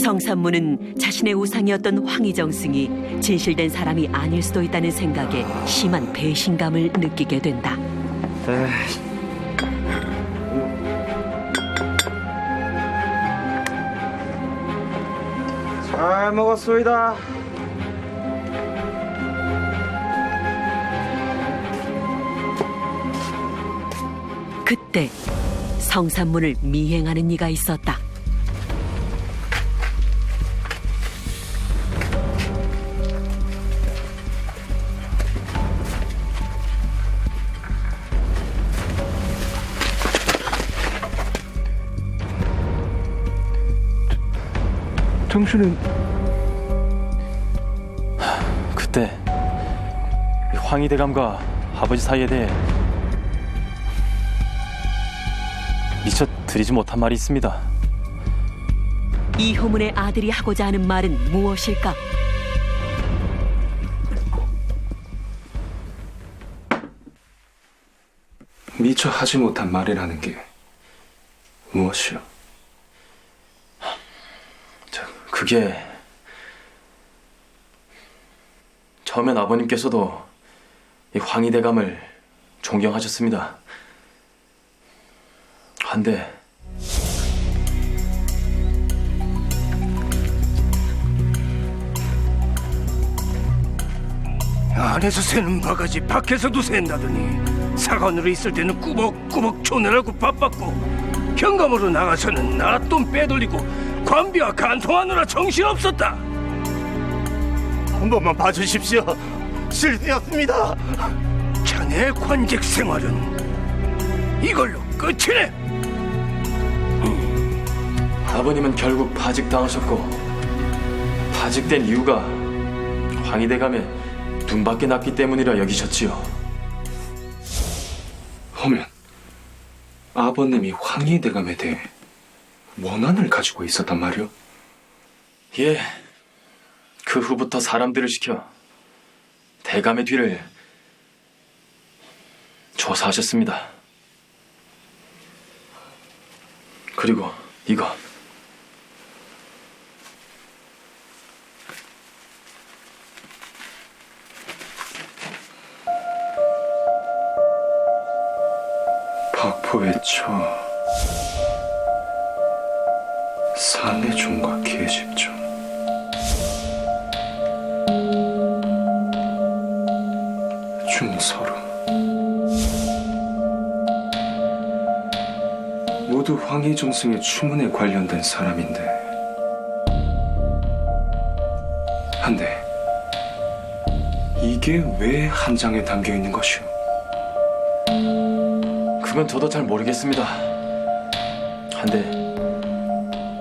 성산문은 자신의 우상이었던 황희정승이 진실된 사람이 아닐 수도 있다는 생각에 심한 배신감을 느끼게 된다. 잘 먹었습니다. 그때 성산문을 미행하는 이가 있었다. 당신은 그때 이 황희대감과 아버지 사이에 대해 미처 드리지 못한 말이 있습니다. 이효문의 아들이 하고자 하는 말은 무엇일까? 미처 하지 못한 말이라는 게 무엇이요? 그게 처음엔 아버님께서도 이 황희대감을 존경하셨습니다. 한데 안에서 새는 바가지 밖에서도 샌다더니 사관으로 있을 때는 꾸벅꾸벅 조느라고 바빴고 경감으로 나가서는 나돈 빼돌리고 관비와 간통하느라 정신없었다. 한 번만 봐주십시오. 실수였습니다. 자네 관직 생활은 이걸로 끝이네. 아버님은 결국 파직당하셨고 파직된 이유가 황희대감의 눈밖에 났기 때문이라 여기셨지요. 허면 아버님이 황희대감에 대해 원한을 가지고 있었단 말이오? 예, 그 후부터 사람들을 시켜 대감의 뒤를 조사하셨습니다. 그리고 이거 박포의 초 산내종과 계집종 중서로 모두 황희정승의 추문에 관련된 사람인데 한데 이게 왜 한 장에 담겨 있는 것이오? 그건 저도 잘 모르겠습니다. 한데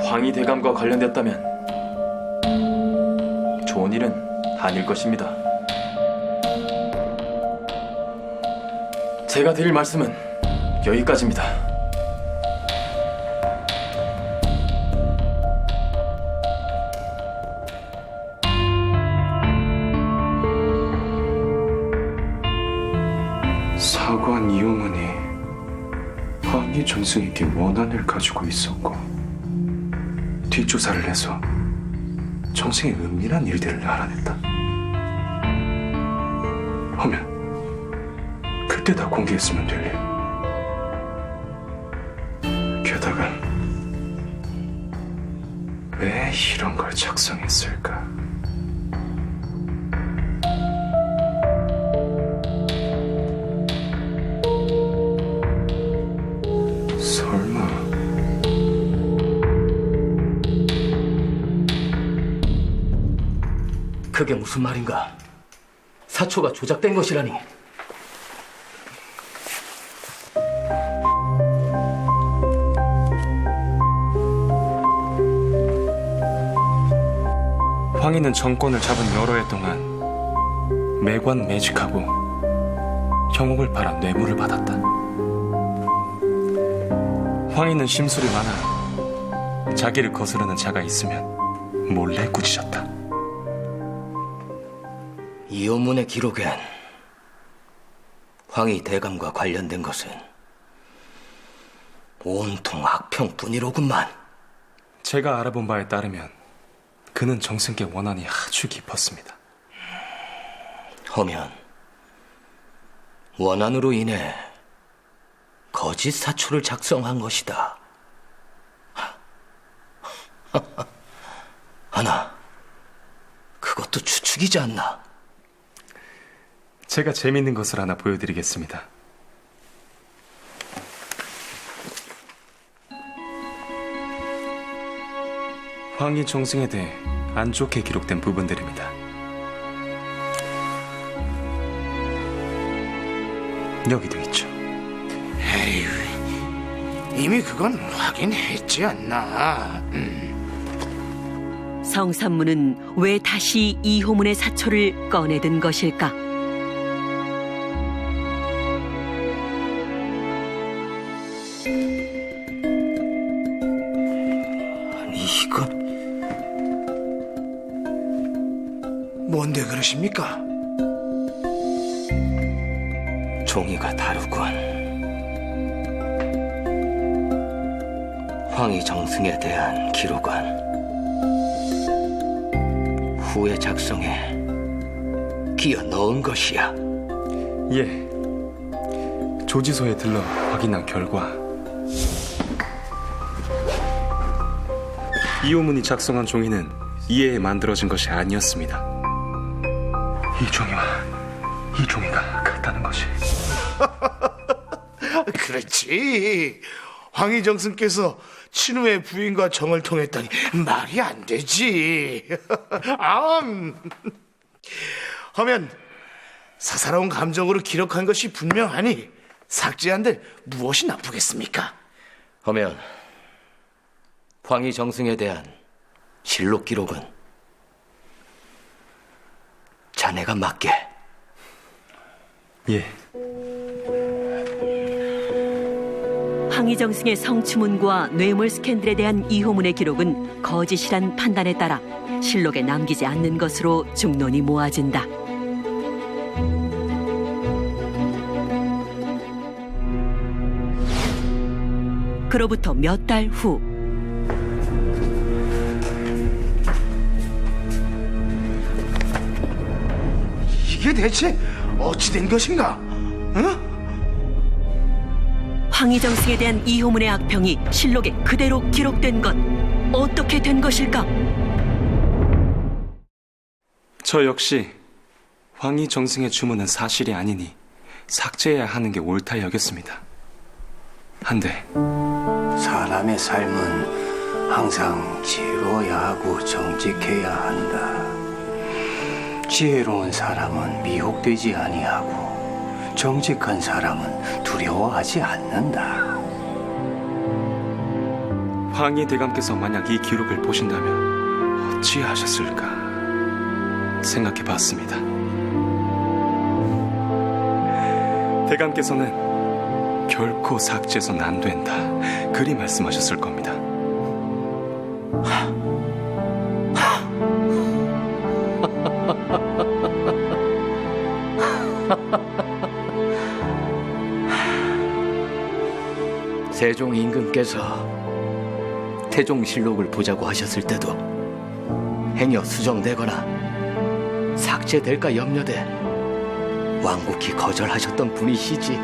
황희대감과 관련됐다면 좋은 일은 아닐 것입니다. 제가 드릴 말씀은 여기까지입니다. 사관 이용은이 황희정승에게 원한을 가지고 있었고 뒷조사를 해서 정승의 은밀한 일들을 알아냈다. 하면 그때 다 공개했으면 될 일. 게다가 왜 이런 걸 작성했을까? 설마 그게 무슨 말인가? 사초가 조작된 것이라니. 황희는 정권을 잡은 여러 해 동안 매관 매직하고 형옥을 팔아 뇌물을 받았다. 황희는 심술이 많아 자기를 거스르는 자가 있으면 몰래 꾸짖었다. 이혼문의 기록엔 황희 대감과 관련된 것은 온통 악평뿐이로구만. 제가 알아본 바에 따르면 그는 정승께 원한이 아주 깊었습니다. 허면 원한으로 인해 거짓 사초를 작성한 것이다. 하나, 그것도 추측이지 않나? 제가 재밌는 것을 하나 보여드리겠습니다. 황희 정승에 대해 안 좋게 기록된 부분들입니다. 여기도 있죠. 에휴, 이미 그건 확인했지 않나? 성산문은 왜 다시 이호문의 사초를 꺼내든 것일까? 아니, 이건 뭔데 그러십니까? 종이가 다르군. 황희 정승에 대한 기록은 후에 작성에 끼어 넣은 것이야. 예. 조지소에 들러 확인한 결과 이호문이 작성한 종이는 이해에 만들어진 것이 아니었습니다. 이 종이가 같다는 것이. 그렇지. 황희정승께서 친후의 부인과 정을 통했다니 말이 안 되지. 하면 사사로운 감정으로 기록한 것이 분명하니 삭제한들 무엇이 나쁘겠습니까? 허면 황희 정승에 대한 실록 기록은 자네가 맡게. 예. 황희정승의 성추문과 뇌물 스캔들에 대한 이호문의 기록은 거짓이란 판단에 따라 실록에 남기지 않는 것으로 중론이 모아진다. 그로부터 몇 달 후 이게 대체 어찌 된 것인가? 응? 황희정승에 대한 이호문의 악평이 실록에 그대로 기록된 것, 어떻게 된 것일까? 저 역시 황희 정승의 주문은 사실이 아니니 삭제해야 하는 게 옳다 여겼습니다. 한데 사람의 삶은 항상 지혜로워야 하고 정직해야 한다. 지혜로운 사람은 미혹되지 아니하고 정직한 사람은 두려워하지 않는다. 황희 대감께서 만약 이 기록을 보신다면 어찌하셨을까 생각해 봤습니다. 대감께서는 결코 삭제해서는 안 된다 그리 말씀하셨을 겁니다. 세종 임금께서 태종실록을 보자고 하셨을 때도 행여 수정되거나 삭제될까 염려돼 완곡히 거절하셨던 분이시지.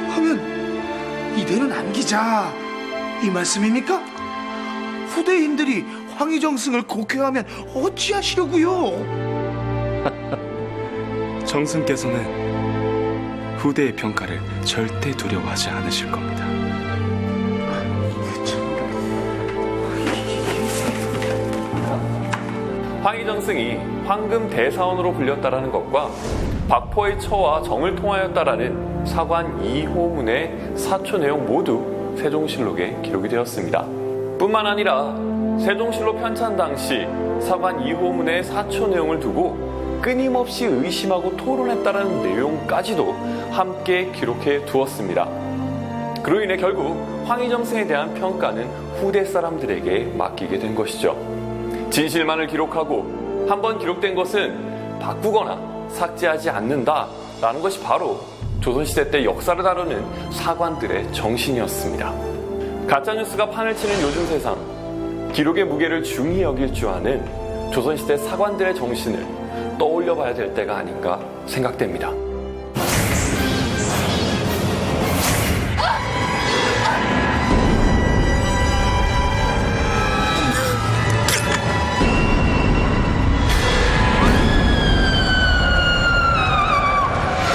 하면 이대로 남기자 이 말씀입니까? 후대인들이 황희정승을 곡해하면 어찌하시려고요? 정승께서는 후대의 평가를 절대 두려워하지 않으실 겁니다. 황희정승이 황금 대사원으로 불렸다라는 것과 박포의 처와 정을 통하였다라는 사관 이호문의 사초 내용 모두 세종실록에 기록이 되었습니다. 뿐만 아니라 세종실록 편찬 당시 사관 이호문의 사초 내용을 두고 끊임없이 의심하고 토론했다는 내용까지도 함께 기록해 두었습니다. 그로 인해 결국 황희정승에 대한 평가는 후대 사람들에게 맡기게 된 것이죠. 진실만을 기록하고 한번 기록된 것은 바꾸거나 삭제하지 않는다라는 것이 바로 조선시대 때 역사를 다루는 사관들의 정신이었습니다. 가짜뉴스가 판을 치는 요즘 세상, 기록의 무게를 중히 여길 줄 아는 조선시대 사관들의 정신을 떠올려 봐야 될 때가 아닌가 생각됩니다.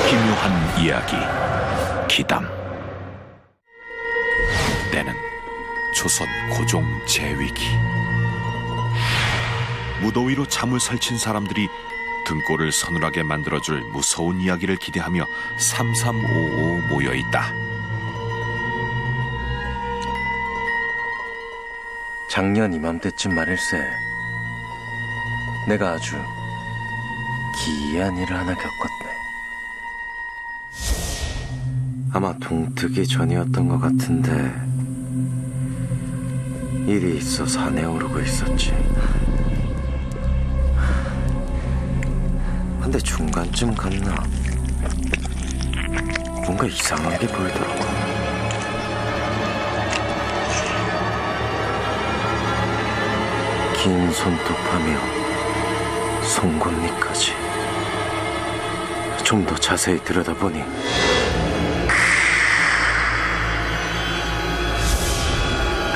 기묘한 이야기 기담. 때는 조선 고종 재위기. 무더위로 잠을 설친 사람들이 등골을 서늘하게 만들어줄 무서운 이야기를 기대하며 삼삼오오 모여있다. 작년 이맘때쯤 말일세, 내가 아주 기이한 일을 하나 겪었네. 아마 동트기 전이었던 것 같은데 일이 있어 산에 오르고 있었지. 근데 중간쯤 갔나 뭔가 이상하게 보이더라고. 긴 손톱하며 송곳니까지. 좀 더 자세히 들여다보니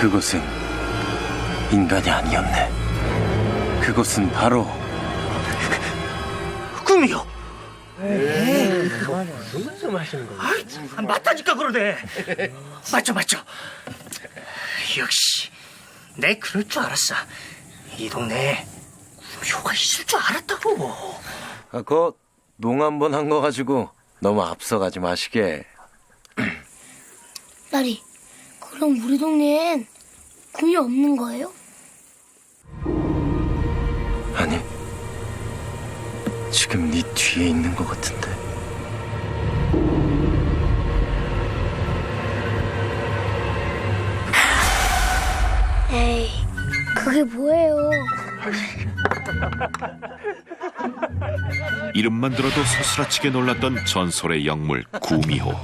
그것은 인간이 아니었네. 그것은 바로 꿈이요. 무슨 말씀하시는 거예요? 맞다니까 그러네. 맞죠. 역시 내 그럴 줄 알았어. 이 동네에 꿈효가 있을 줄 알았다고. 그거 농 한 번 한 거 가지고 너무 앞서가지 마시게. 딸이, 그럼 우리 동네엔 꿈이 없는 거예요? 아니, 지금 네 뒤에 있는 것 같은데. 에이, 그게 뭐예요? 이름만 들어도 소스라치게 놀랐던 전설의 영물 구미호.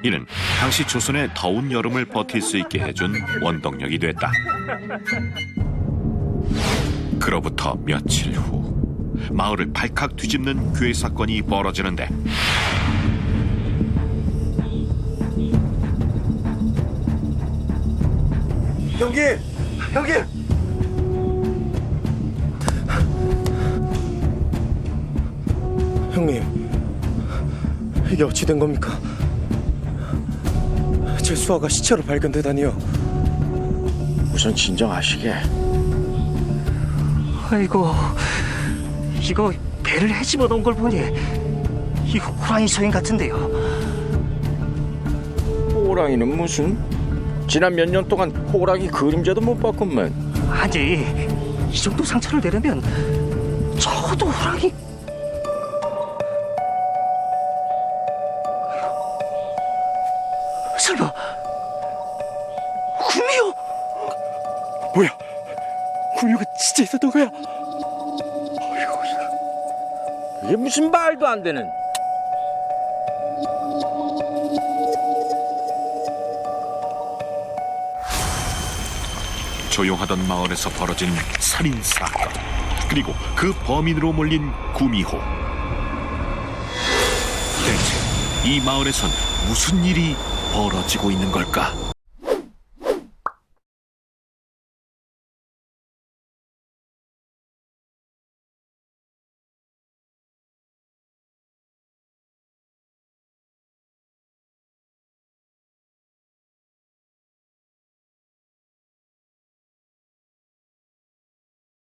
이는 당시 조선의 더운 여름을 버틸 수 있게 해준 원동력이 됐다. 그로부터 며칠 후 마을을 발칵 뒤집는 괴 사건이 벌어지는데, 형님! 형님, 이게 어찌 된 겁니까? 제 수아가 시체로 발견되다니요. 우선 진정하시게. 아이고, 이거 배를 헤집어 놓은 걸 보니 이거 호랑이 서인 같은데요. 호랑이는 무슨? 지난 몇 년 동안 호랑이 그림자도 못 봤건만. 아니, 이 정도 상처를 내려면 적어도 호랑이. 설마 구미호? 뭐야? 구미호가 진짜 있었던 거야? 이게 무슨 말도 안 되는. 조용하던 마을에서 벌어진 살인 사건, 그리고 그 범인으로 몰린 구미호. 대체 이 마을에선 무슨 일이 벌어지고 있는 걸까?